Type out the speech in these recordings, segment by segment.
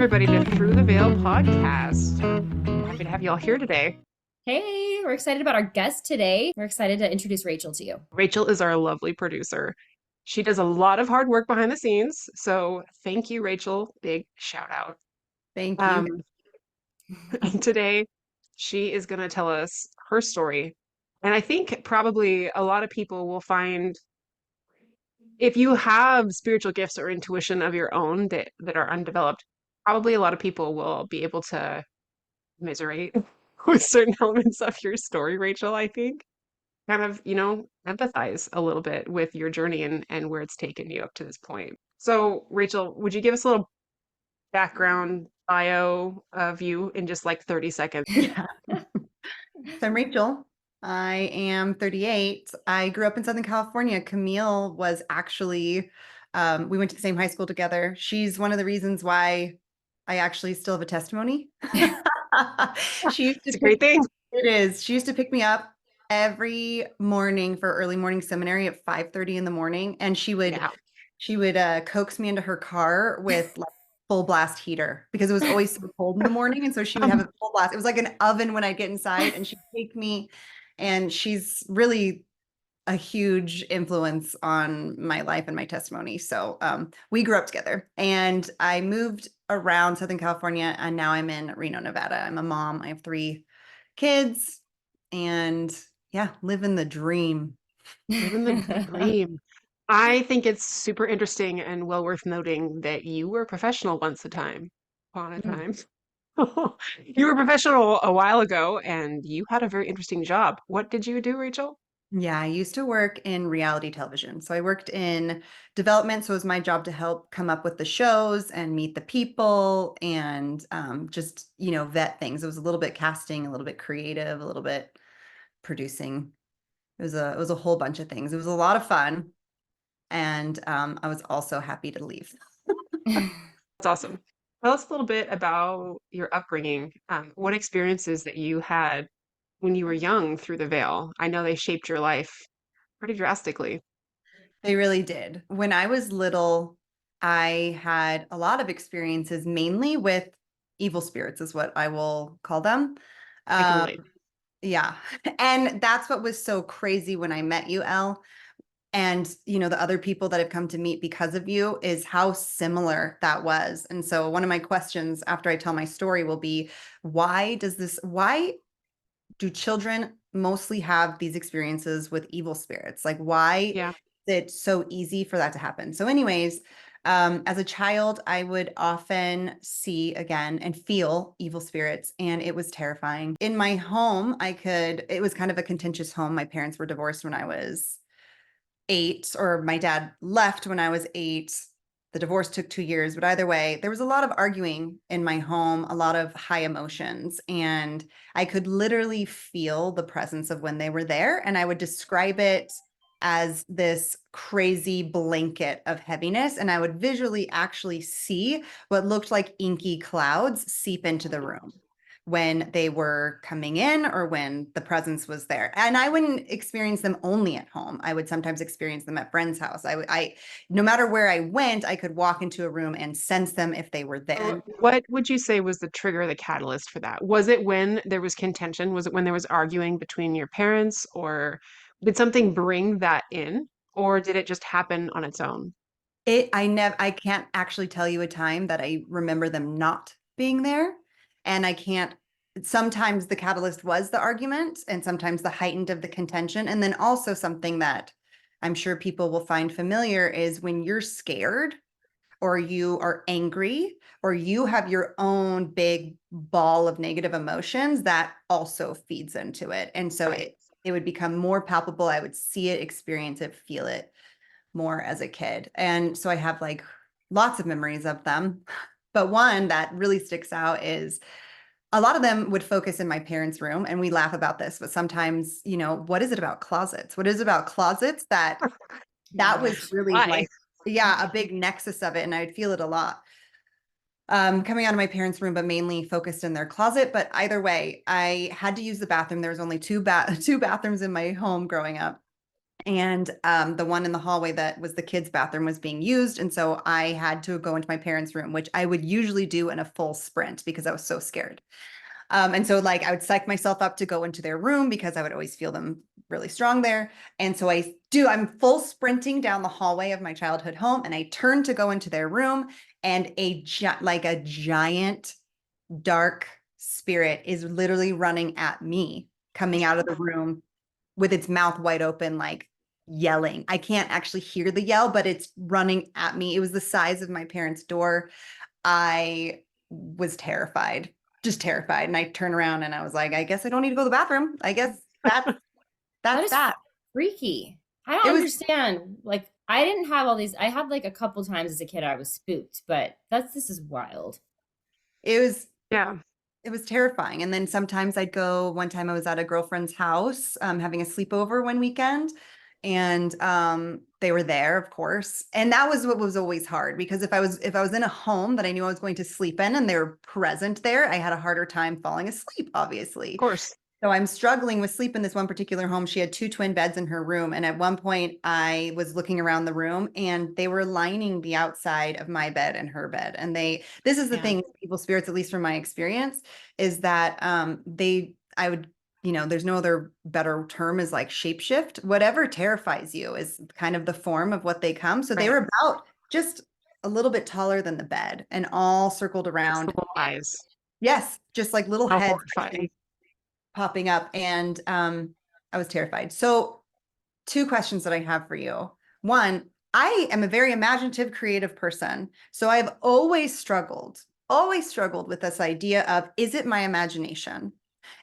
everybody to Through the Veil podcast. Happy to have you all here today. Hey, we're excited about our guest today. We're excited to introduce Rachel to you. Rachel is our lovely producer. She does a lot of hard work behind the scenes. So thank you, Rachel. Big shout out. Thank you. Um, and today she is going to tell us her story. And I think probably a lot of people will find if you have spiritual gifts or intuition of your own that are undeveloped, probably a lot of people will be able to commiserate with certain elements of your story, Rachel, I think. Kind of, empathize a little bit with your journey and where it's taken you up to this point. So, Rachel, would you give us a little background bio of you in just like 30 seconds? Yeah. So I'm Rachel. I am 38. I grew up in Southern California. Camille was actually, we went to the same high school together. She's one of the reasons why I actually still have a testimony. She used to It's a great thing. it is. She used to pick me up every morning for early morning seminary at 5:30 in the morning. And Yeah. she would coax me into her car with like full blast heater because it was always so cold in the morning. And so she would have a full blast. It was like an oven when I get inside, and she'd take me, and she's really a huge influence on my life and my testimony. So we grew up together, and I moved around Southern California, and now I'm in Reno, Nevada. I'm a mom. I have 3 kids, and yeah, living the dream. Living the dream. I think it's super interesting and well worth noting that you were a professional once upon a Mm. time. You were a professional a while ago and you had a very interesting job. What did you do, Rachel? Yeah, I used to work in reality television. So I worked in development. So it was my job to help come up with the shows and meet the people and just, vet things. It was a little bit casting, a little bit creative, a little bit producing. It was a whole bunch of things. It was a lot of fun. And I was also happy to leave. That's awesome. Tell us a little bit about your upbringing. What experiences that you had when you were young through the veil? I know they shaped your life pretty drastically. They really did. When I was little, I had a lot of experiences, mainly with evil spirits, is what I will call them. I can Um, relate. yeah. And that's what was so crazy when I met you, Elle. And, the other people that have come to meet because of you is how similar that was. And so one of my questions after I tell my story will be, why do children mostly have these experiences with evil spirits? Like, why Yeah. is it so easy for that to happen? So, anyways, as a child, I would often see again and feel evil spirits, and it was terrifying. In my home, it was kind of a contentious home. My parents were divorced when I was 8, or my dad left when I was 8. The divorce took 2 years, but either way, there was a lot of arguing in my home, a lot of high emotions, and I could literally feel the presence of when they were there. And I would describe it as this crazy blanket of heaviness. And I would visually actually see what looked like inky clouds seep into the room when they were coming in or when the presence was there. And I wouldn't experience them only at home. I would sometimes experience them at friends' house. No matter where I went, I could walk into a room and sense them if they were there. So what would you say was the trigger, the catalyst for that? Was it when there was contention? Was it when there was arguing between your parents, or did something bring that in, or did it just happen on its own? I can't actually tell you a time that I remember them not being there. And sometimes the catalyst was the argument, and sometimes the heightened of the contention. And then also something that I'm sure people will find familiar is when you're scared or you are angry or you have your own big ball of negative emotions, that also feeds into it. And so Right. it would become more palpable. I would see it, experience it, feel it more as a kid. And so I have like lots of memories of them. But one that really sticks out is a lot of them would focus in my parents' room, and we laugh about this, but sometimes, what is it about closets? What is it about closets that was really Why? like, yeah, a big nexus of it. And I would feel it a lot. Coming out of my parents' room, but mainly focused in their closet. But either way, I had to use the bathroom. There was only two bathrooms in my home growing up. And the one in the hallway that was the kids' bathroom was being used. And so I had to go into my parents' room, which I would usually do in a full sprint because I was so scared. And so like I would psych myself up to go into their room because I would always feel them really strong there. And so I'm full sprinting down the hallway of my childhood home, and I turn to go into their room, and like a giant dark spirit is literally running at me, coming out of the room with its mouth wide open, like yelling. I can't actually hear the yell, but it's running at me. It was the size of my parents' door. I was terrified, just terrified. And I turned around and I was like, I guess I don't need to go to the bathroom. I guess That that's is that. freaky. I don't It was understand. Like, I didn't have all these. I had like a couple times as a kid I was spooked, but this is wild. it was Yeah, it was terrifying. And then sometimes I'd go, one time I was at a girlfriend's house, having a sleepover one weekend, and they were there, of course. And that was what was always hard, because if I was in a home that I knew I was going to sleep in and they were present there, I had a harder time falling asleep, of obviously. course. So I'm struggling with sleep in this one particular home. She had two twin beds in her room. And at one point I was looking around the room and they were lining the outside of my bed and her bed. And this is the Yeah. thing with evil spirits, at least from my experience, is that I would, there's no other better term, is like shapeshift. Whatever terrifies you is kind of the form of what they come. So they Right. were about just a little bit taller than the bed and all circled Just the around. little eyes. Yes, just like little How heads horrifying. popping up. And I was terrified. So two questions that I have for you. One, I am a very imaginative, creative person. So I've always struggled with this idea of, is it my imagination?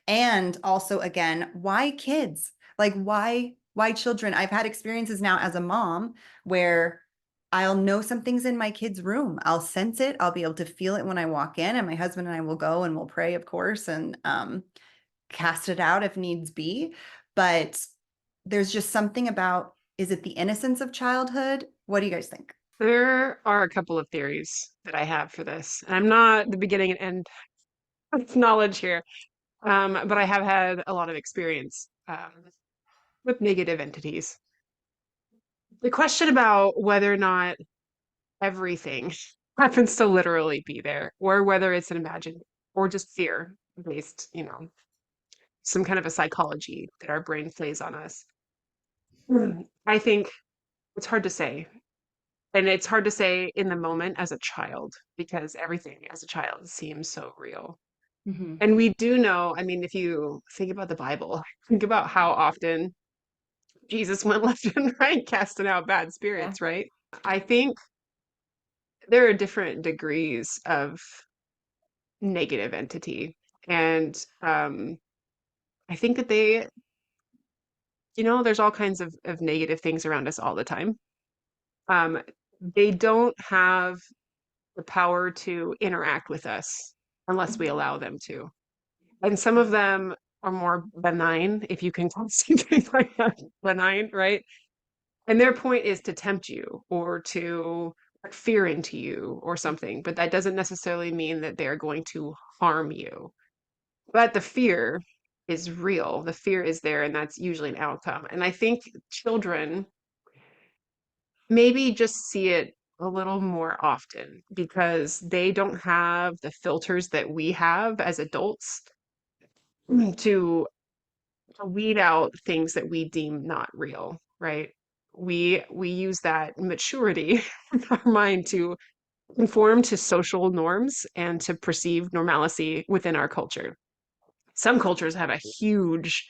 And also, again, why kids? Like, why children? I've had experiences now as a mom where I'll know something's in my kid's room. I'll sense it. I'll be able to feel it when I walk in, and my husband and I will go and we'll pray, of course, and cast it out if needs be. But there's just something about, is it the innocence of childhood? What do you guys think? There are a couple of theories that I have for this. And I'm not the beginning and end of knowledge here, but I have had a lot of experience with negative entities. The question about whether or not everything happens to literally be there, or whether it's an imagined or just fear based, some kind of a psychology that our brain plays on us. I think it's hard to say. And it's hard to say in the moment as a child because everything as a child seems so real. Hmm. And we do know, I mean, if you think about the Bible, think about how often Jesus went left and right casting out bad Yeah. spirits, right? I think there are different degrees of negative entity. And I think that there's all kinds of negative things around us all the time. Um, they don't have the power to interact with us unless we allow them to. And some of them are more benign, if you can call something like that benign, right? And their point is to tempt you or to put fear into you or something, but that doesn't necessarily mean that they're going to harm you. But the fear is real. The fear is there, and that's usually an outcome. And I think children maybe just see it a little more often because they don't have the filters that we have as adults to weed out things that we deem not real, right? We use that maturity in our mind to conform to social norms and to perceive normalcy within our culture. Some cultures have a huge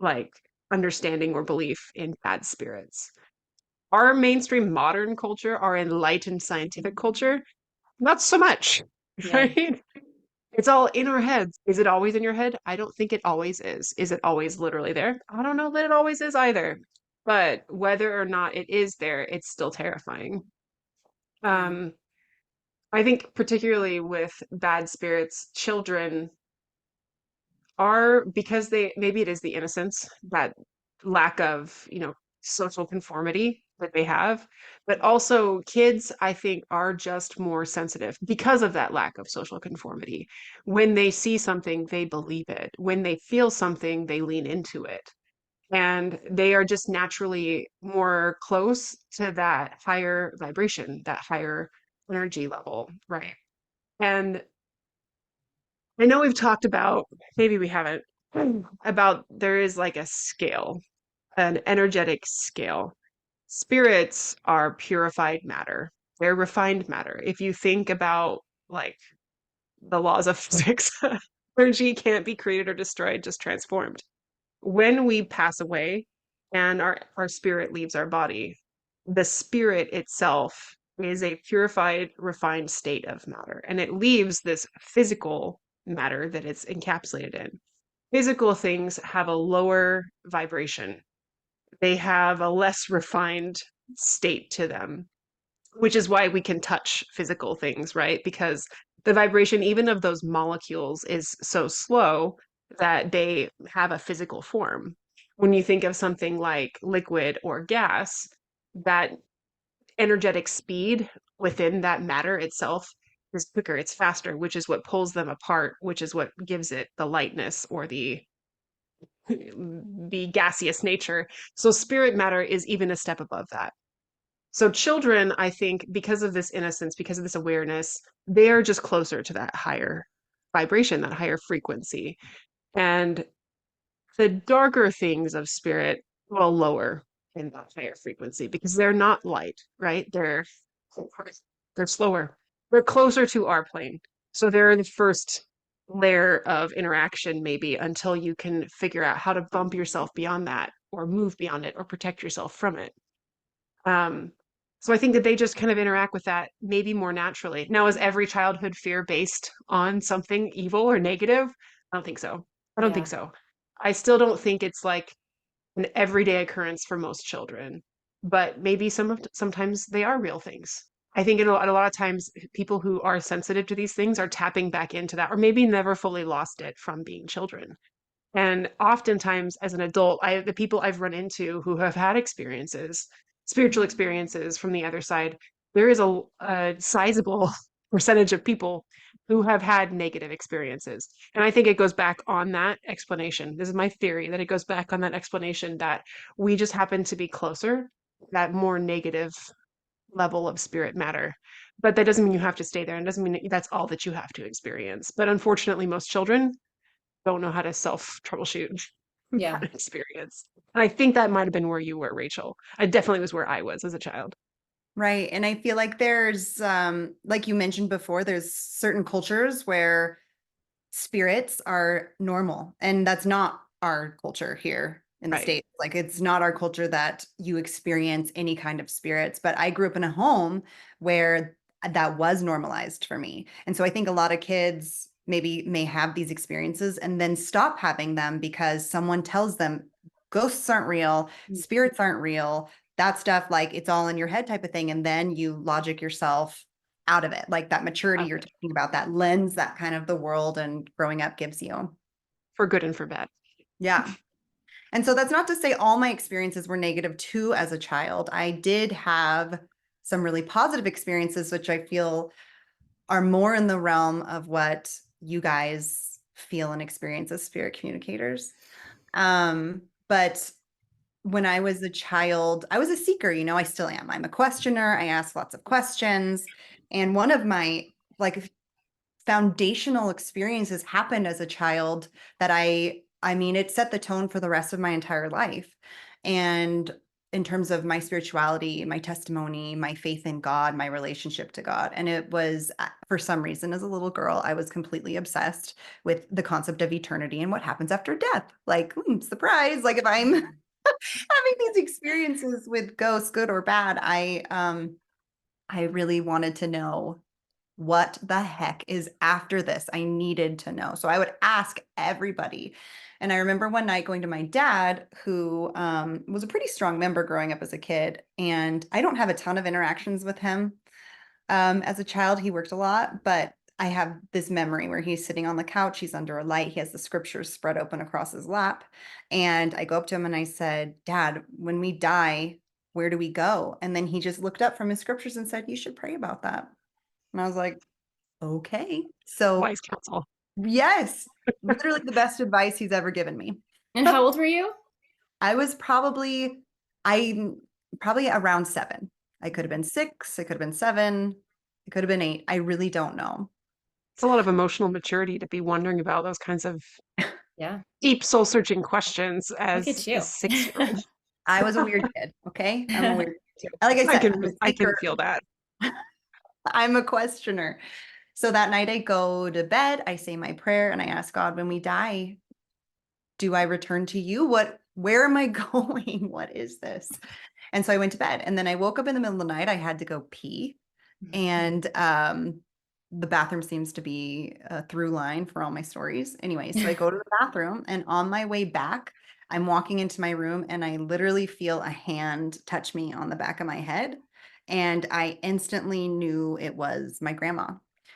like understanding or belief in bad spirits. Our mainstream modern culture, our enlightened scientific culture, not so much, Yeah. right? It's all in our heads. Is it always in your head? I don't think it always is. Is it always literally there? I don't know that it always is either. But whether or not it is there, it's still terrifying. Yeah. Um, I think particularly with bad spirits, children are because they maybe it is the innocence, that lack of, social conformity that they have, but also kids, I think, are just more sensitive because of that lack of social conformity. When they see something, they believe it. When they feel something, they lean into it. And they are just naturally more close to that higher vibration, that higher energy level, right? And I know we've talked about, maybe we haven't, about there is like a scale, an energetic scale. Spirits are purified matter, they're refined matter. If you think about like the laws of physics, energy can't be created or destroyed, just transformed. When we pass away and our spirit leaves our body, the spirit itself is a purified, refined state of matter, and it leaves this physical matter that it's encapsulated in. Physical things have a lower vibration, they have a less refined state to them, which is why we can touch physical things, right? Because the vibration, even of those molecules, is so slow that they have a physical form. When you think of something like liquid or gas, that energetic speed within that matter itself is quicker, it's faster, which is what pulls them apart, which is what gives it the lightness or the gaseous nature. So spirit matter is even a step above that. So children, I think, because of this innocence, because of this awareness, they are just closer to that higher vibration, that higher frequency. And the darker things of spirit will lower in that higher frequency because they're not light, right? They're slower. They're closer to our plane. So they're the first layer of interaction, maybe, until you can figure out how to bump yourself beyond that or move beyond it or protect yourself from it. Um, so I think that they just kind of interact with that maybe more naturally. Now, is every childhood fear based on something evil or negative? I don't think so. I don't think Yeah. so. I still don't think it's like an everyday occurrence for most children, but maybe sometimes they are real things. I think a lot of times people who are sensitive to these things are tapping back into that, or maybe never fully lost it from being children. And oftentimes, as an adult, the people I've run into who have had experiences, spiritual experiences from the other side, there is a sizable percentage of people who have had negative experiences. And I think it goes back on that explanation. This is my theory that it goes back on that explanation that we just happen to be closer, that more negative level of spirit matter. But that doesn't mean you have to stay there, and doesn't mean that's all that you have to experience. But unfortunately, most children don't know how to self troubleshoot Yeah. that experience. And I think that might have been where you were, Rachel. I definitely was where I was as a child. Right. And I feel like there's, like you mentioned before, there's certain cultures where spirits are normal, and that's not our culture here in the Right. States. Like, it's not our culture that you experience any kind of spirits. But I grew up in a home where that was normalized for me. And so I think a lot of kids maybe may have these experiences and then stop having them because someone tells them ghosts aren't real, spirits aren't real, that stuff, like it's all in your head type of thing. And then you logic yourself out of it, like that maturity you're talking about, that lens that kind of the world and growing up gives you. For good and for bad. Yeah. And so that's not to say all my experiences were negative too as a child. I did have some really positive experiences, which I feel are more in the realm of what you guys feel and experience as spirit communicators. But when I was a child, I was a seeker, I still am. I'm a questioner. I ask lots of questions. And one of my like foundational experiences happened as a child that I mean, it set the tone for the rest of my entire life. And in terms of my spirituality, my testimony, my faith in God, my relationship to God. And it was, for some reason, as a little girl, I was completely obsessed with the concept of eternity and what happens after death. Like, surprise, like if I'm having these experiences with ghosts, good or bad, I really wanted to know what the heck is after this. I needed to know. So I would ask everybody. And I remember one night going to my dad, who was a pretty strong member growing up as a kid. And I don't have a ton of interactions with him. As a child, he worked a lot, but I have this memory where he's sitting on the couch, he's under a light, he has the scriptures spread open across his lap. And I go up to him and I said, Dad, when we die, where do we go? And then he just looked up from his scriptures and said, you should pray about that. And I was like, okay. So, Wise counsel. yes, literally the best advice he's ever given me. And how old were you? I was I probably around 7. I could have been 6, I could have been 7, it could have been 8. I really don't know. It's a lot of emotional maturity to be wondering about those kinds of Yeah. deep soul searching questions Look as at a you. 6-year-old. I was a weird kid, okay? I'm a weird kid too. Like I I said, I'm can a I can seeker. feel that. I'm a questioner. So that night I go to bed, I say my prayer, and I ask God, when we die, do I return to you? Where am I going? What is this? And so I went to bed, and then I woke up in the middle of the night. I had to go pee. And the bathroom seems to be a through line for all my stories. Anyway, so I go to the bathroom, and on my way back, I'm walking into my room, and I literally feel a hand touch me on the back of my head. And I instantly knew it was my grandma.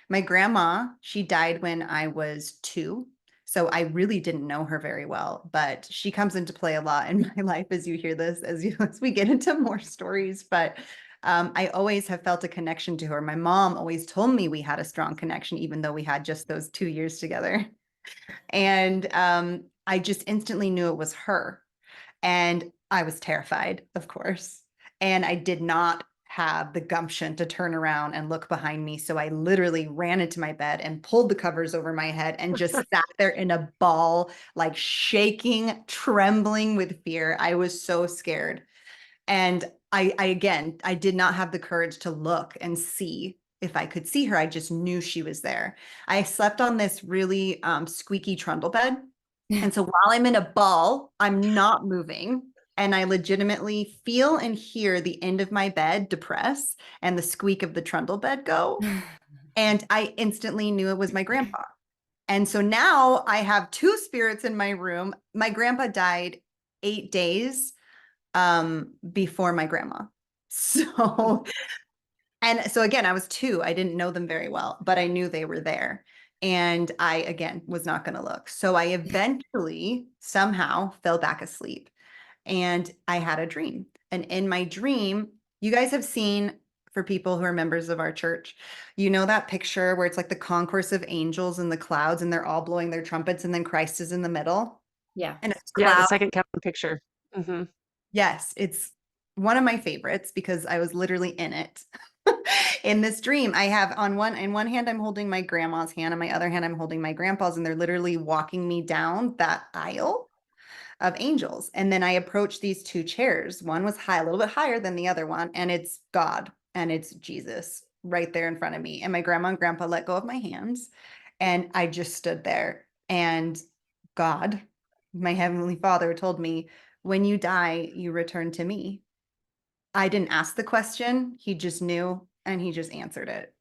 My grandma, she died when I was 2. So I really didn't know her very well, but she comes into play a lot in my life as you hear this, as we get into more stories. But I always have felt a connection to her. My mom always told me we had a strong connection, even though we had just those 2 years together. And I just instantly knew it was her. And I was terrified, of course. And I did not have the gumption to turn around and look behind me. So I literally ran into my bed and pulled the covers over my head and just sat there in a ball, like shaking, trembling with fear. I was so scared. And again, I did not have the courage to look and see if I could see her. I just knew she was there. I slept on this really squeaky trundle bed. And so while I'm in a ball, I'm not moving. And I legitimately feel and hear the end of my bed depress and the squeak of the trundle bed go. And I instantly knew it was my grandpa. And so now I have 2 spirits in my room. My grandpa died 8 days before my grandma. So, and so again, I was 2. I didn't know them very well, but I knew they were there. And I, again, was not going to look. So I eventually somehow fell back asleep, and I had a dream. And in my dream, you guys have seen, for people who are members of our church, you know that picture where it's like the concourse of angels in the clouds and they're all blowing their trumpets and then Christ is in the middle Yeah. and it's Yeah, the cloud. second Kevin picture. Hmm. Yes, it's one of my favorites because I was literally in it. In this dream, I have in one hand, I'm holding my grandma's hand, and my other hand, I'm holding my grandpa's, and they're literally walking me down that aisle of angels. And then I approach these 2 chairs. One was high, a little bit higher than the other one, and it's God and it's Jesus right there in front of me. And my grandma and grandpa let go of my hands, and I just stood there. And God, my heavenly Father, told me, when you die, you return to me. I didn't ask the question. He just knew and he just answered it.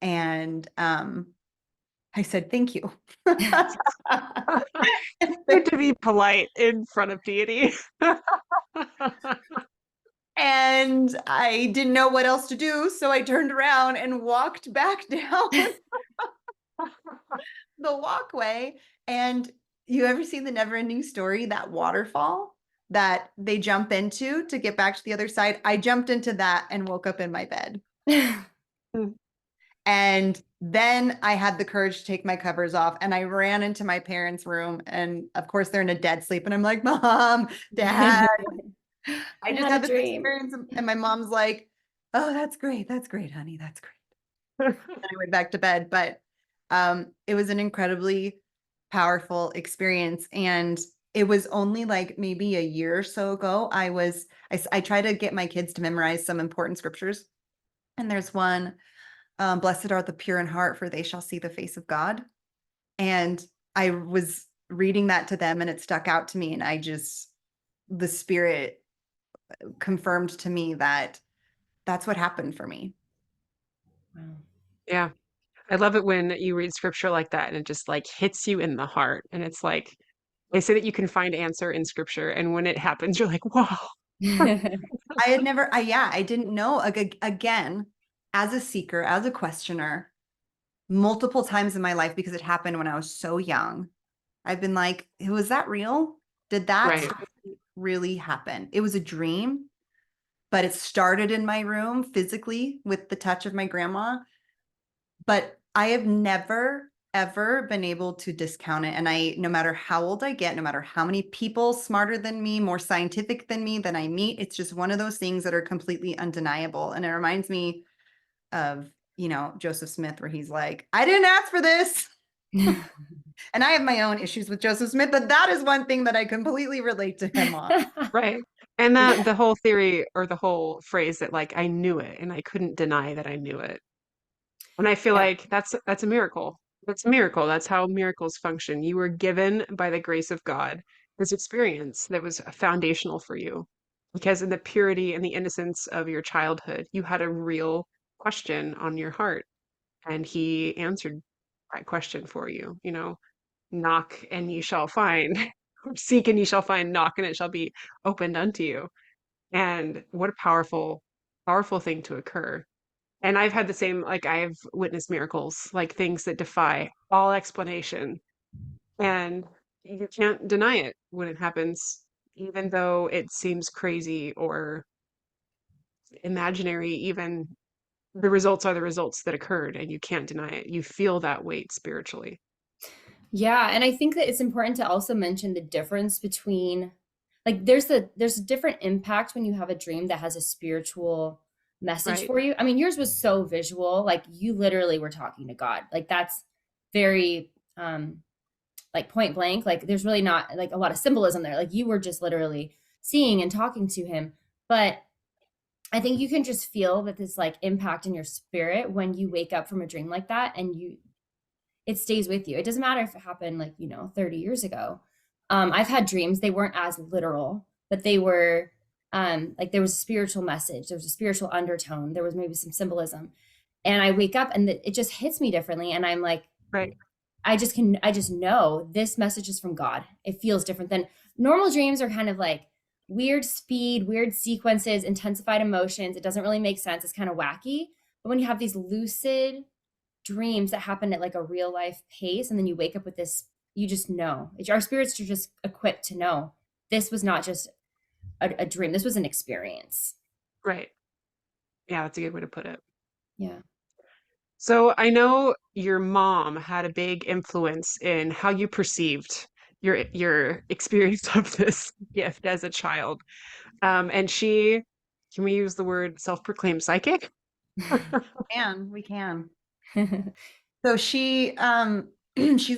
And I said, thank you. Good to be polite in front of deity. And I didn't know what else to do. So I turned around and walked back down the walkway. And you ever seen the Never Ending Story, that waterfall that they jump into to get back to the other side? I jumped into that and woke up in my bed. And then I had the courage to take my covers off and I ran into my parents' room. And of course, they're in a dead sleep. And I'm like, Mom, Dad, I I just had a had this dream. experience. And my mom's like, oh, that's great. That's great, honey. That's great. And I went back to bed. But it was an incredibly powerful experience. And it was only like maybe a year or so ago. I try to get my kids to memorize some important scriptures. And there's one, blessed are the pure in heart, for they shall see the face of God. And I was reading that to them and it stuck out to me. And the Spirit confirmed to me that that's what happened for me. Wow. Yeah. I love it when you read scripture like that and it just like hits you in the heart. And it's like they say that you can find answer in scripture. And when it happens, you're like, wow. I didn't know. Again, as a seeker, as a questioner, multiple times in my life, because it happened when I was so young, I've been like, was that real? Did that Right. story really happen? It was a dream, but it started in my room physically with the touch of my grandma. But I have never ever been able to discount it. And no matter how old I get, no matter how many people smarter than me, more scientific than me, that I meet, it's just one of those things that are completely undeniable. And it reminds me of, Joseph Smith, where he's like, I didn't ask for this. And I have my own issues with Joseph Smith, but that is one thing that I completely relate to him on. Right. And that the whole theory or the whole phrase that like I knew it and I couldn't deny that I knew it. And I feel Yeah. like that's a miracle. That's a miracle. That's how miracles function. You were given by the grace of God this experience that was foundational for you. Because in the purity and the innocence of your childhood, you had a real question on your heart. And he answered that question for you, knock and ye shall find, seek and ye shall find, knock and it shall be opened unto you. And what a powerful, powerful thing to occur. And I've had the same, like I've witnessed miracles, like things that defy all explanation. And you can't deny it when it happens, even though it seems crazy or imaginary, even the results are the results that occurred and you can't deny it. You feel that weight spiritually. Yeah, and I think that it's important to also mention the difference between like there's a different impact when you have a dream that has a spiritual message Right. for you. I mean, yours was so visual, like you literally were talking to God. Like that's very like point blank, like there's really not like a lot of symbolism there. Like you were just literally seeing and talking to him. But I think you can just feel that this like impact in your spirit when you wake up from a dream like that and it stays with you. It doesn't matter if it happened like, 30 years ago. I've had dreams, they weren't as literal, but they were like there was a spiritual message, there was a spiritual undertone, there was maybe some symbolism. And I wake up and it just hits me differently. And I'm like, Right. I just know this message is from God. It feels different than normal dreams are kind of like weird speed, weird sequences, intensified emotions. It doesn't really make sense. It's kind of wacky. But when you have these lucid dreams that happen at like a real life pace and then you wake up with this, you just know our spirits are just equipped to know this was not just a dream, this was an experience. Right. Yeah, that's a good way to put it. Yeah. So I know your mom had a big influence in how you perceived your experience of this gift as a child. And she, can we use the word self-proclaimed psychic? We can. So she's a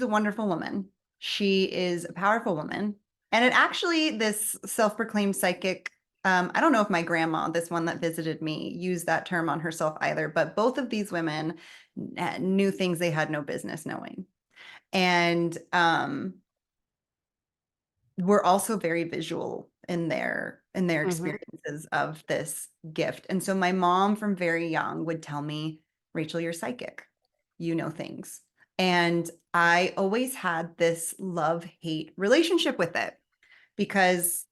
wonderful woman. She is a powerful woman. And it actually, this self-proclaimed psychic, I don't know if my grandma, this one that visited me, used that term on herself either, but both of these women knew things they had no business knowing. And were also very visual in their Hmm. experiences of this gift. And so my mom from very young would tell me, Rachel, you're psychic. You know things. And I always had this love-hate relationship with it because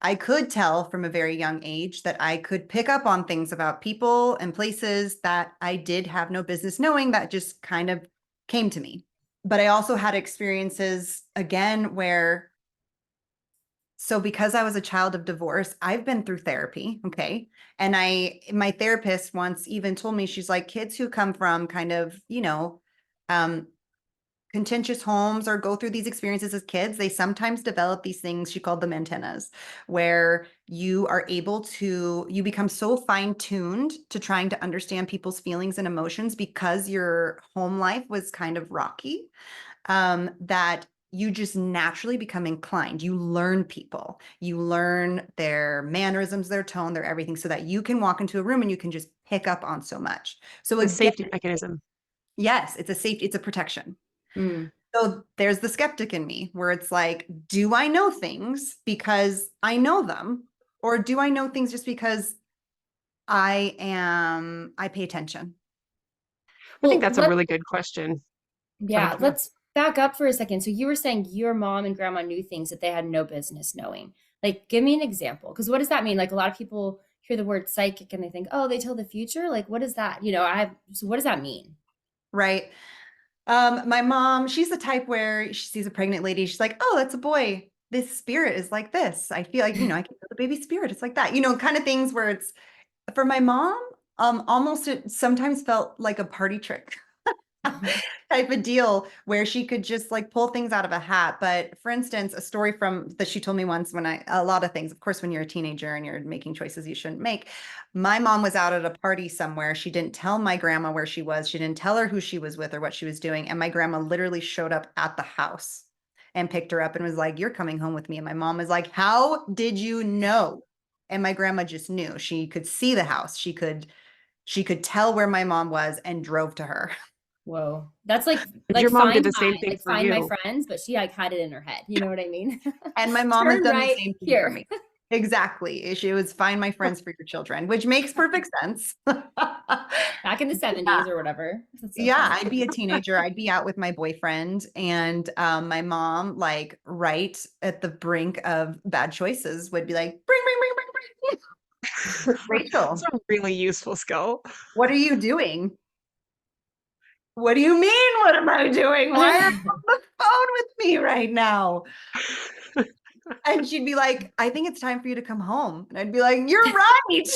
I could tell from a very young age that I could pick up on things about people and places that I did have no business knowing, that just kind of came to me. But I also had experiences again where, so because I was a child of divorce, I've been through therapy, okay? And my therapist once even told me, she's like, kids who come from kind of, um, contentious homes or go through these experiences as kids, they sometimes develop these things, she called them antennas, where you become so fine-tuned to trying to understand people's feelings and emotions because your home life was kind of rocky, that you just naturally become inclined. You learn people, you learn their mannerisms, their tone, their everything, so that you can walk into a room and you can just pick up on so much. So The again, safety mechanism. yes, it's a protection. Mm. So there's the skeptic in me where it's like, do I know things because I know them? Or do I know things just because I pay attention? I think Well, that's a really good question. Go ahead, yeah, Camille. let's back up for a second. So you were saying your mom and grandma knew things that they had no business knowing. Like, give me an example. Because what does that mean? Like, a lot of people hear the word psychic and they think, oh, they tell the future. Like, what is that? So what does that mean? Right. My mom, she's the type where she sees a pregnant lady, she's like, oh, that's a boy. This spirit is like this. I feel like, I can feel the baby spirit. It's like that, kind of things where it's, for my mom, almost it sometimes felt like a party trick. type of deal where she could just like pull things out of a hat. But for instance, a story from that she told me once when a lot of things, of course, when you're a teenager and you're making choices you shouldn't make. My mom was out at a party somewhere. She didn't tell my grandma where she was. She didn't tell her who she was with or what she was doing. And my grandma literally showed up at the house and picked her up and was like, "You're coming home with me." And my mom was like, "How did you know?" And my grandma just knew. She could see the house. She could tell where my mom was and drove to her. Whoa. That's But like your mom did find the my same thing like for find my you. friends, but she like had it in her head. You know what I mean? And my mom has Turn done the right same thing for here. me. Exactly. She was find my friends for your children, which makes perfect sense. Back in the Yeah. 70s or whatever. That's so Yeah, funny. I'd be a teenager. I'd be out with my boyfriend and my mom, like right at the brink of bad choices, would be like, bring. It's Rachel, a really useful skill. what are you doing? What do you mean? What am I doing? Why are you on the phone with me right now? And she'd be like, "I think it's time for you to come home." And I'd be like, "You're right."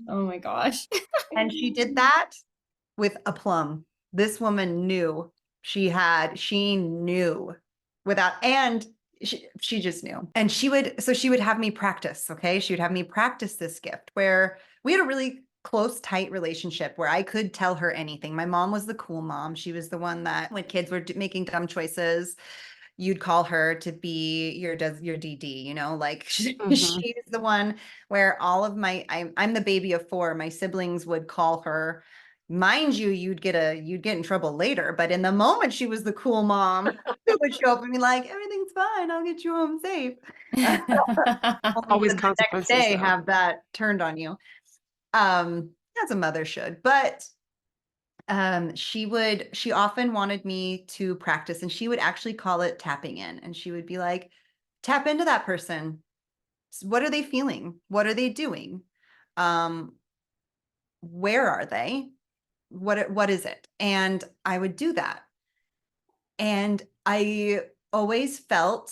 Oh my gosh. And she did that with aplomb. This woman knew she knew without, and she just knew. And she would have me practice. Okay. She would have me practice this gift where we had a really close, tight relationship where I could tell her anything. My mom was the cool mom. She was the one that when kids were making dumb choices, you'd call her to be your DD, like Mhm. she's the one where all of I'm the baby of four. My siblings would call her. Mind you, you'd get in trouble later, but in the moment she was the cool mom who would show up and be like, "Everything's fine, I'll get you home safe." Only Always to the next consequences, day though. have that turned on you. Um, as a mother should. But she often wanted me to practice and she would actually call it tapping in. And she would be like, "Tap into that person. What are they feeling? What are they doing? Um, where are they? What is it?" And I would do that. And I always felt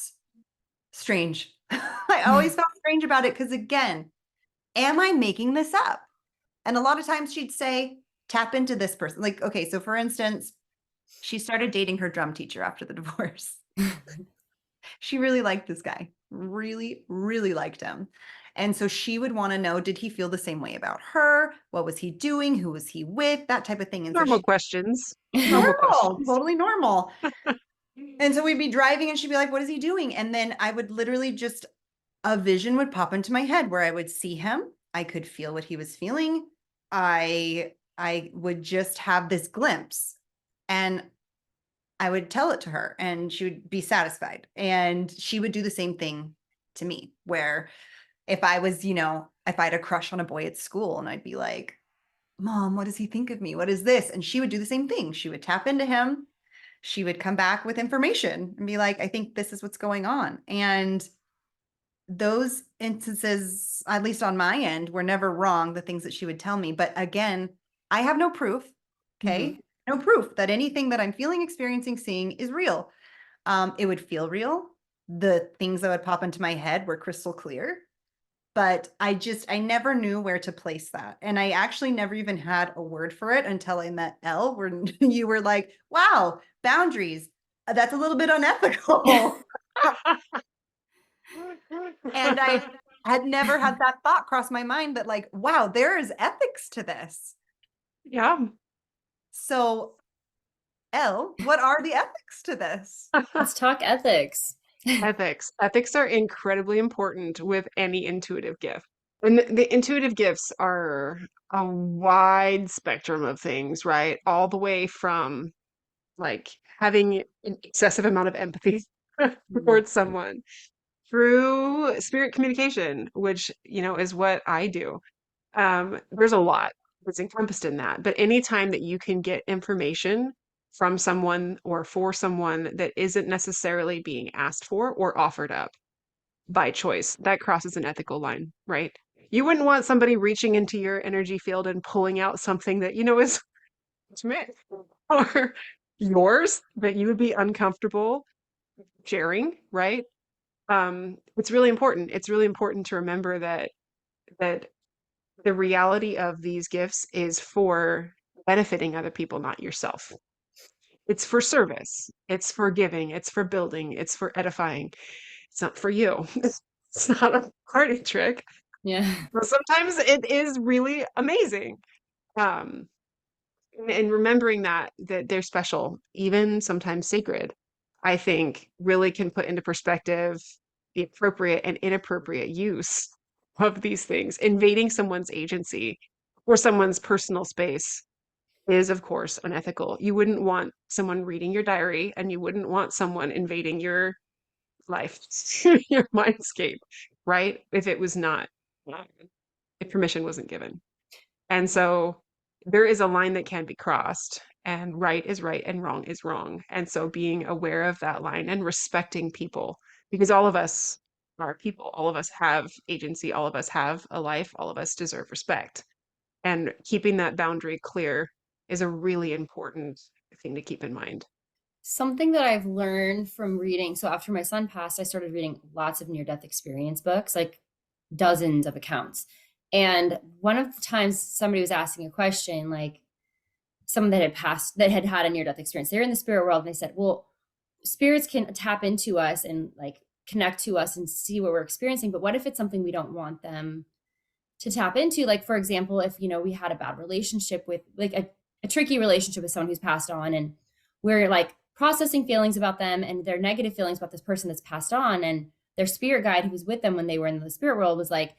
strange. I always felt strange about it because again, am I making this up? And a lot of times she'd say, "Tap into this person." Like, okay, so for instance, she started dating her drum teacher after the divorce. She really liked this guy, really, really liked him. And so she would want to know, did he feel the same way about her? What was he doing? Who was he with? That type of thing. And so Normal she, questions. Normal normal, questions. totally normal. And so we'd be driving and she'd be like, "What is he doing?" And then I would literally just, a vision would pop into my head where I would see him. I could feel what he was feeling. I would just have this glimpse. And I would tell it to her and she would be satisfied. And she would do the same thing to me, where if I was, if I had a crush on a boy at school and I'd be like, "Mom, what does he think of me? What is this?" And she would do the same thing. She would tap into him. She would come back with information and be like, "I think this is what's going on." And those instances, at least on my end, were never wrong, the things that she would tell me. But again, I have no proof. Mhm. Okay. No proof that anything that I'm feeling, experiencing, seeing is real. It would feel real. The things that would pop into my head were crystal clear, but I never knew where to place that. And I actually never even had a word for it until I met Elle, where you were like, "Wow, boundaries. That's a little bit unethical." And I had never had that thought cross my mind that, like, wow, there is ethics to this. Yeah. So, Elle, what are the ethics to this? Let's talk ethics. Ethics. Ethics are incredibly important with any intuitive gift. And the intuitive gifts are a wide spectrum of things, right? All the way from like having an excessive amount of empathy Mhm. towards someone through spirit communication, which, is what I do. There's a lot that's encompassed in that. But anytime that you can get information from someone or for someone that isn't necessarily being asked for or offered up by choice, that crosses an ethical line, right? You wouldn't want somebody reaching into your energy field and pulling out something that, is meant or yours that you would be uncomfortable sharing, right? It's really important. It's really important to remember that the reality of these gifts is for benefiting other people, not yourself. It's for service, it's for giving, it's for building, it's for edifying. It's not for you. It's not a party trick. Yeah. But sometimes it is really amazing. Um, and remembering that they're special, even sometimes sacred, I think really can put into perspective the appropriate and inappropriate use of these things. Invading someone's agency or someone's personal space is, of course, unethical. You wouldn't want someone reading your diary, and you wouldn't want someone invading your life, your mindscape, right? If it was not, if permission wasn't given. And so there is a line that can be crossed, and right is right and wrong is wrong. And so being aware of that line and respecting people, because all of us are people, all of us have agency, all of us have a life, all of us deserve respect. And keeping that boundary clear is a really important thing to keep in mind. Something that I've learned from reading. So after my son passed, I started reading lots of near-death experience books, like dozens of accounts. And one of the times somebody was asking a question, like someone that had passed, that had had a near-death experience, they're in the spirit world, and they said, well, spirits can tap into us and like connect to us and see what we're experiencing, but what if it's something we don't want them to tap into? Like, for example, if, you know, we had a bad relationship with like a tricky relationship with someone who's passed on, and we're like processing feelings about them and their negative feelings about this person that's passed on, and their spirit guide who was with them when they were in the spirit world was like,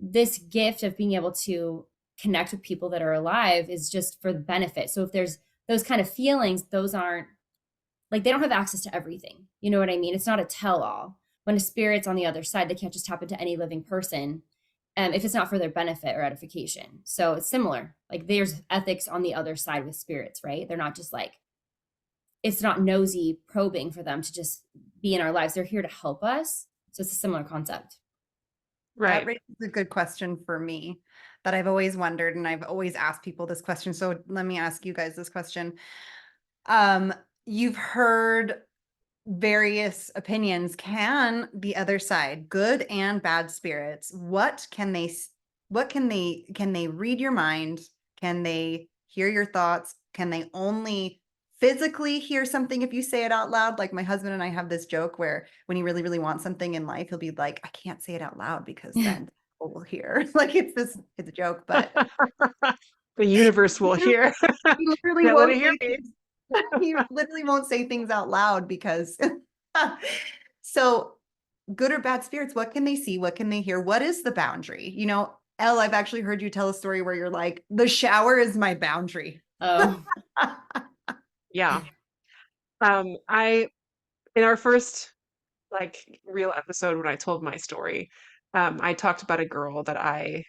this gift of being able to connect with people that are alive is just for the benefit. So if there's those kind of feelings, those aren't like, they don't have access to everything. You know what I mean? It's not a tell all. When a spirit's on the other side, they can't just tap into any living person if it's not for their benefit or edification. So it's similar. Like, there's ethics on the other side with spirits, right? They're not just like, it's not nosy probing for them to just be in our lives. They're here to help us. So it's a similar concept. That Right. raises a good question for me that I've always wondered, and I've always asked people this question. So let me ask you guys this question. You've heard various opinions. Can the other side, good and bad spirits, can they read your mind? Can they hear your thoughts? Can they only physically hear something if you say it out loud? Like, my husband and I have this joke where when he really, really wants something in life, he'll be like, I can't say it out loud because then people will hear. Like, it's a joke, but The universe will hear. he literally Can't let it won't hear say me. things. He literally won't say things out loud because so good or bad spirits, what can they see? What can they hear? What is the boundary? You know, Elle, I've actually heard you tell a story where you're like, the shower is my boundary. Oh, Yeah. I in our first like real episode when I told my story, I talked about a girl that I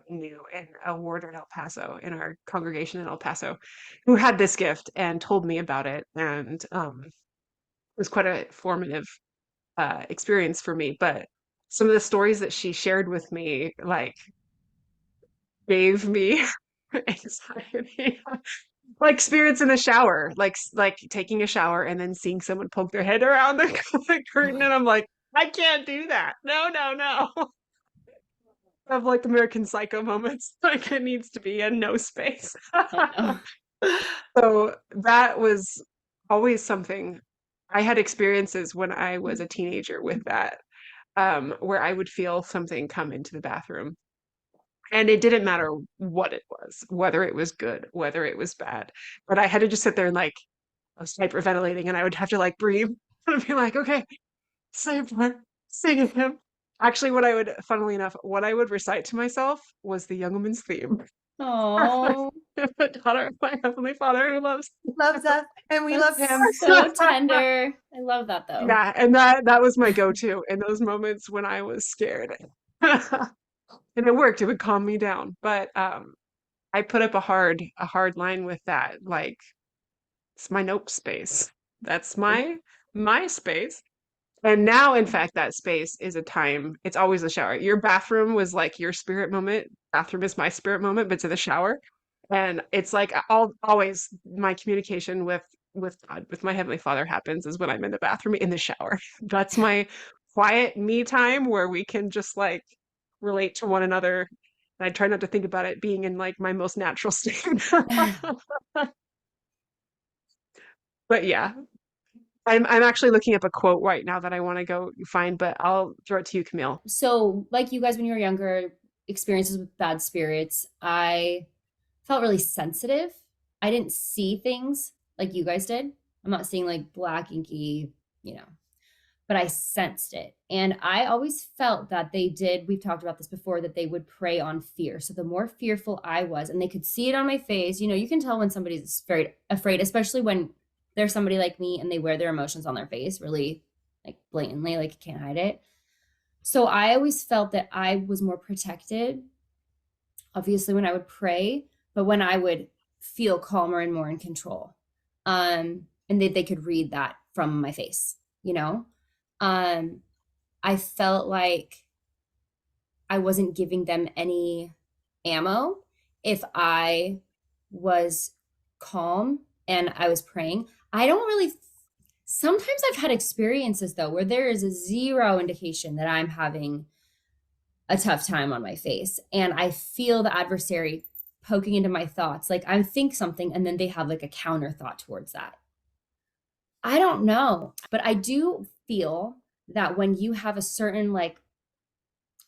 knew in a ward in El Paso, in our congregation in El Paso, who had this gift and told me about it, and it was quite a formative experience for me. But some of the stories that she shared with me, like, gave me anxiety. Like spirits in the shower, like taking a shower and then seeing someone poke their head around the curtain, and I'm like, I can't do that. No, no, no. Of like American Psycho moments, like it needs to be a no space. oh no. So that was always something. I had experiences when I was a teenager with that, where I would feel something come into the bathroom. And it didn't matter what it was, whether it was good, whether it was bad. But I had to just sit there and like, I was hyperventilating, and I would have to like breathe and be like, okay, save her, sing it him. Actually, funnily enough, what I would recite to myself was the Young Woman's theme. Oh, The daughter of my Heavenly Father who loves. Loves us and we love him. that's so tender. I love that though. Yeah, and that was my go-to in those moments when I was scared. And it worked. It would calm me down. But I put up a hard line with that. Like, it's my nope space. That's my space. And now, in fact, that space is a time. It's always the shower. Your bathroom was like your spirit moment. Bathroom is my spirit moment, but it's in the shower. And it's like always my communication with God, with my Heavenly Father happens is when I'm in the bathroom in the shower. That's my quiet me time where we can just like relate to one another I try not to think about it being in like my most natural state. But yeah, I'm actually looking up a quote right now that I want to go find, but I'll throw it to you, Camille. So, like you guys when you were younger, experiences with bad spirits, I felt really sensitive. I didn't see things like you guys did. I'm not seeing like black inky, you know, but I sensed it. And I always felt that they did, we've talked about this before, that they would prey on fear. So the more fearful I was, and they could see it on my face, you know, you can tell when somebody's afraid, especially when there's somebody like me and they wear their emotions on their face really like blatantly, like can't hide it. So I always felt that I was more protected, obviously, when I would pray, but when I would feel calmer and more in control. And they could read that from my face, you know? Um, I felt like I wasn't giving them any ammo if I was calm and I was praying. I don't really, sometimes I've had experiences though where there is a zero indication that I'm having a tough time on my face. And I feel the adversary poking into my thoughts. Like I think something and then they have like a counter thought towards that. I don't know, but I do feel that when you have a certain like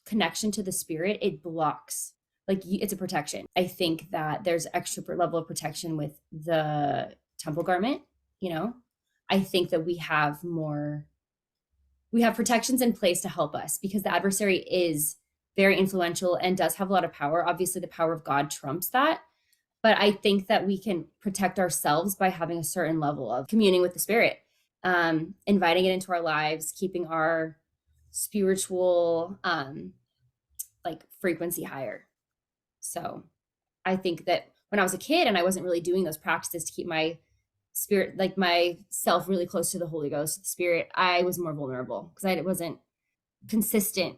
connection to the spirit, it blocks. Like it's a protection. I think that there's extra level of protection with the temple garment, you know. I think that we have protections in place to help us because the adversary is very influential and does have a lot of power. Obviously, the power of God trumps that. But I think that we can protect ourselves by having a certain level of communing with the spirit, inviting it into our lives, keeping our spiritual like frequency higher. So I think that when I was a kid and I wasn't really doing those practices to keep my spirit, like myself really close to the Holy Ghost, the spirit, I was more vulnerable because I wasn't consistent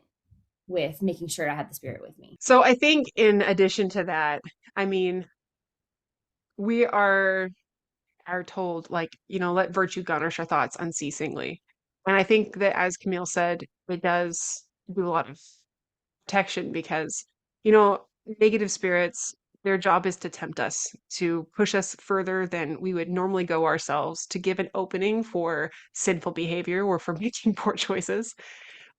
with making sure I had the spirit with me. So I think in addition to that, I mean, we are told like, you know, let virtue garnish our thoughts unceasingly. And I think that as Camille said, it does do a lot of protection because, you know, negative spirits, their job is to tempt us, to push us further than we would normally go ourselves, to give an opening for sinful behavior or for making poor choices.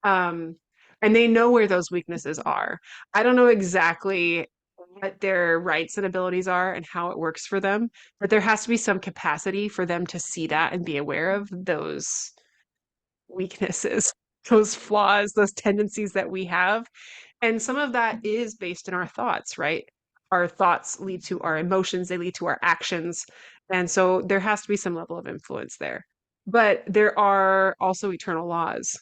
Um, and they know where those weaknesses are. I don't know exactly what their rights and abilities are and how it works for them, but there has to be some capacity for them to see that and be aware of those weaknesses, those flaws, those tendencies that we have. And some of that is based in our thoughts, right? Our thoughts lead to our emotions, they lead to our actions. And so there has to be some level of influence there. But there are also eternal laws,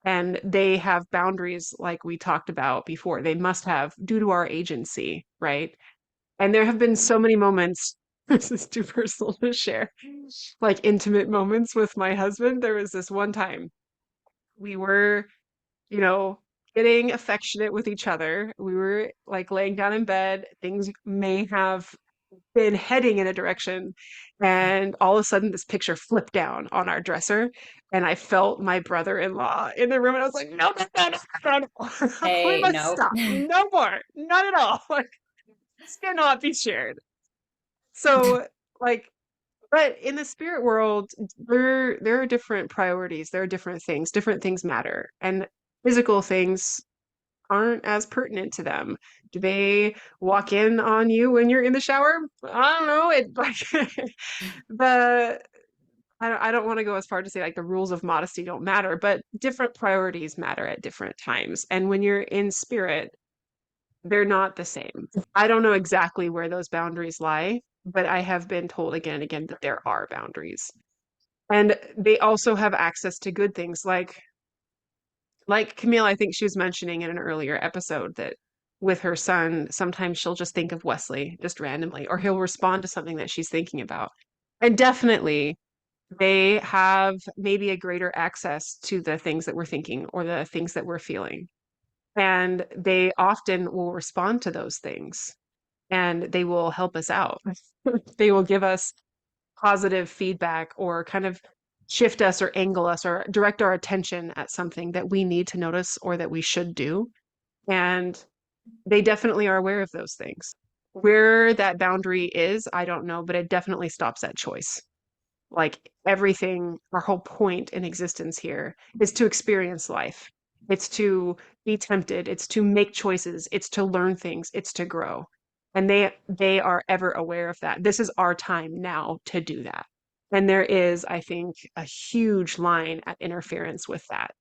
and they have boundaries like we talked about before. They must have due to our agency, right? And there have been so many moments, this is too personal to share, like intimate moments with my husband. There was this one time we were, you know, getting affectionate with each other. We were like laying down in bed. Things may have been heading in a direction. And all of a sudden, this picture flipped down on our dresser. And I felt my brother-in-law in the room. And I was like, no, no, no, no, no, no. We Hey, must no. stop. No more. Not at all. Like, this cannot be shared. So, like, but in the spirit world, there are different priorities. There are different things. Different things matter. And physical things aren't as pertinent to them. Do they walk in on you when you're in the shower? I don't know. It like the I don't want to go as far to say like the rules of modesty don't matter, but different priorities matter at different times. And when you're in spirit, they're not the same. I don't know exactly where those boundaries lie, but I have been told again and again that there are boundaries. And they also have access to good things like Camille, I think she was mentioning in an earlier episode that with her son, sometimes she'll just think of Wesley just randomly, or he'll respond to something that she's thinking about. And definitely, they have maybe a greater access to the things that we're thinking or the things that we're feeling. And they often will respond to those things and they will help us out. They will give us positive feedback or kind of shift us or angle us or direct our attention at something that we need to notice or that we should do. And They definitely are aware of those things. Where that boundary is, I don't know, but it definitely stops at choice. Like everything, our whole point in existence here is to experience life. It's to be tempted, it's to make choices, it's to learn things, it's to grow. And they are ever aware of that. This is our time now to do that. And there is, I think, a huge line at interference with that,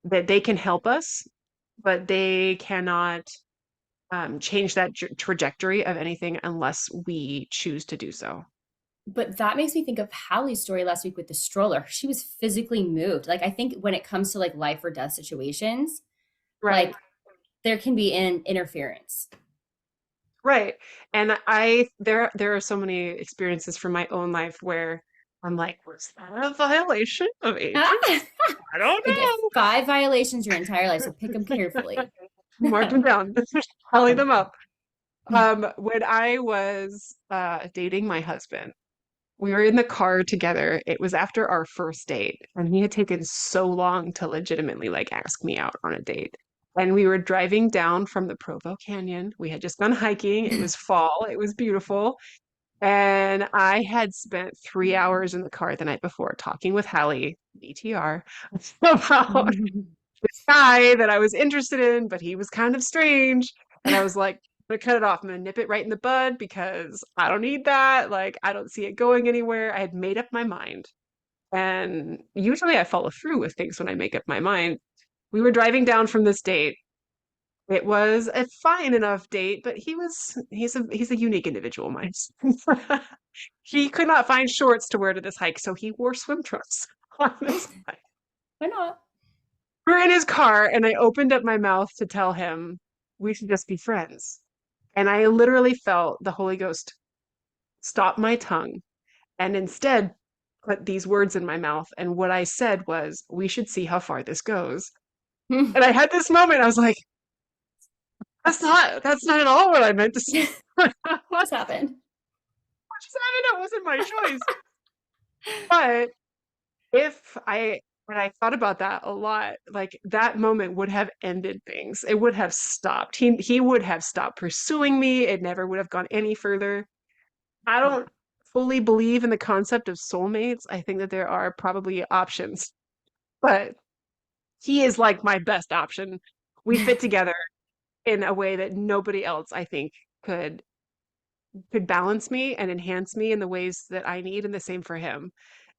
that they can help us, but they cannot change that trajectory of anything unless we choose to do so. But that makes me think of Hallie's story last week with the stroller. She was physically moved. Like I think when it comes to like life or death situations, Right. like there can be an interference. Right. And there are so many experiences from my own life where I'm like, was that a violation of agency? I don't You get know. 5 violations your entire life, so pick them carefully. Mark them down, tally them up. When I was dating my husband, we were in the car together. It was after our first date, and he had taken so long to legitimately like ask me out on a date. And we were driving down from the Provo Canyon. We had just gone hiking. It was fall. It was beautiful. And I had spent 3 hours in the car the night before talking with Hallie, BTR, about this guy that I was interested in, but he was kind of strange. And I was like, I'm gonna cut it off. I'm gonna nip it right in the bud because I don't need that. Like, I don't see it going anywhere. I had made up my mind. And usually I follow through with things when I make up my mind. We were driving down from this date. It was a fine enough date, but he's a unique individual, mind. He could not find shorts to wear to this hike, so he wore swim trunks on this hike. Why not? We're in his car, and I opened up my mouth to tell him we should just be friends. And I literally felt the Holy Ghost stop my tongue and instead put these words in my mouth. And what I said was, we should see how far this goes. And I had this moment, I was like, that's not at all what I meant to say. What Just happened. just happened? It wasn't my choice. But if I when I thought about that a lot, like that moment would have ended things. It would have stopped. He would have stopped pursuing me. It never would have gone any further. I don't fully believe in the concept of soulmates. I think that there are probably options, but he is like my best option. We fit together in a way that nobody else, I think, could balance me and enhance me in the ways that I need, and the same for him.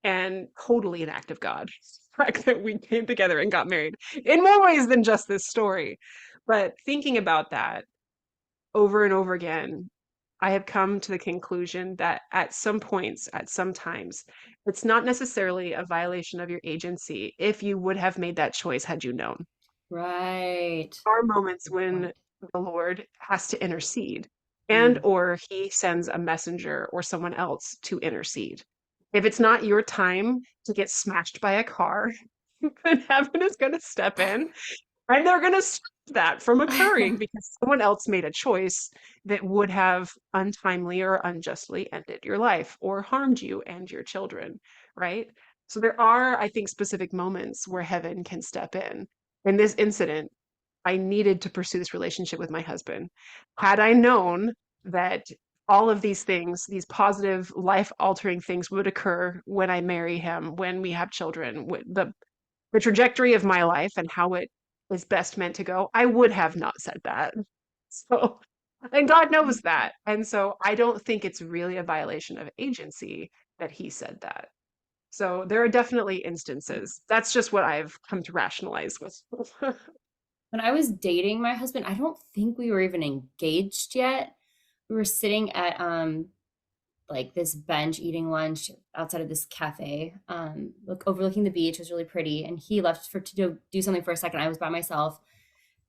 And totally an act of God. The fact that we came together and got married in more ways than just this story. But thinking about that over and over again, I have come to the conclusion that at some points, at some times, it's not necessarily a violation of your agency if you would have made that choice had you known. Right. Are moments Good when point. the Lord has to intercede and Mm. or he sends a messenger or someone else to intercede. If it's not your time to get smashed by a car, then heaven is going to step in and they're going to stop that from occurring because someone else made a choice that would have untimely or unjustly ended your life or harmed you and your children, right? So there are, I think, specific moments where heaven can step in. In this incident, I needed to pursue this relationship with my husband. Had I known that all of these things, these positive, life altering things would occur when I marry him, when we have children, the trajectory of my life and how it is best meant to go, I would have not said that. So, and God knows that. And so I don't think it's really a violation of agency that he said that. So there are definitely instances. That's just what I've come to rationalize with. When I was dating my husband, I don't think we were even engaged yet. We were sitting at like this bench eating lunch outside of this cafe, overlooking the beach. It was really pretty. And he left for to do something for a second. I was by myself.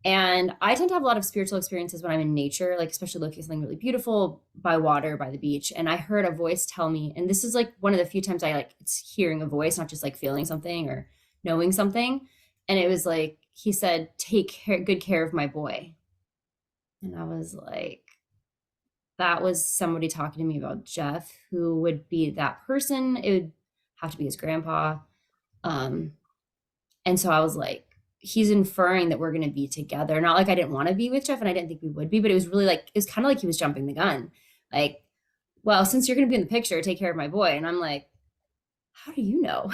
And I tend to have a lot of spiritual experiences when I'm in nature, like especially looking at something really beautiful by water, by the beach. And I heard a voice tell me, and this is like one of the few times I like it's hearing a voice, not just like feeling something or knowing something. And it was like he said, good care of my boy." And I was like, that was somebody talking to me about Jeff, who would be that person. It would have to be his grandpa. Um, and so I was like, he's inferring that we're going to be together. Not like I didn't want to be with Jeff and I didn't think we would be, but it was really like, it was kind of like he was jumping the gun. Like, well, since you're going to be in the picture, take care of my boy. And I'm like, how do you know?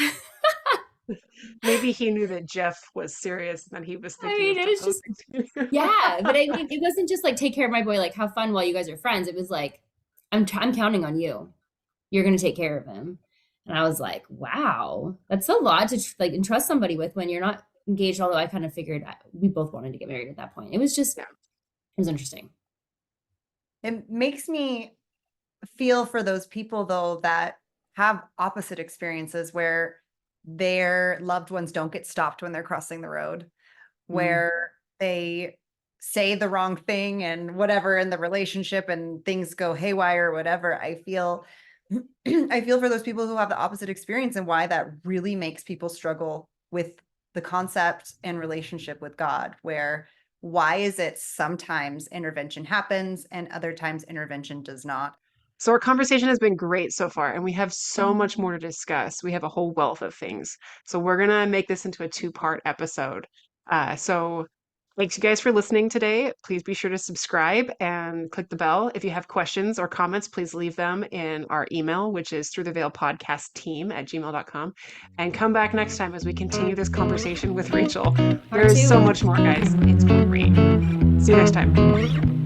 Maybe he knew that Jeff was serious and then he was I thinking mean, of it was just, proposing to you. yeah. But I mean, it wasn't just like, take care of my boy, like have fun while you guys are friends. It was like, I'm counting on you. You're going to take care of him. And I was like, wow, that's a lot to like entrust somebody with when you're not engaged. Although I kind of figured we both wanted to get married at that point. It was just, Yeah. it was interesting. It makes me feel for those people though that have opposite experiences where their loved ones don't get stopped when they're crossing the road, Mm. where they say the wrong thing and whatever in the relationship and things go haywire or whatever. I feel I feel for those people who have the opposite experience and why that really makes people struggle with the concept and relationship with God, where why is it sometimes intervention happens and other times intervention does not? So our conversation has been great so far, and we have so much more to discuss. We have a whole wealth of things. So we're gonna make this into a two-part episode. So thanks you guys for listening today. Please be sure to subscribe and click the bell. If you have questions or comments, please leave them in our email, which is through the veil podcast team at gmail.com. And come back next time as we continue this conversation with Rachel. There Part is so two. much more, guys. It's great. See you next time.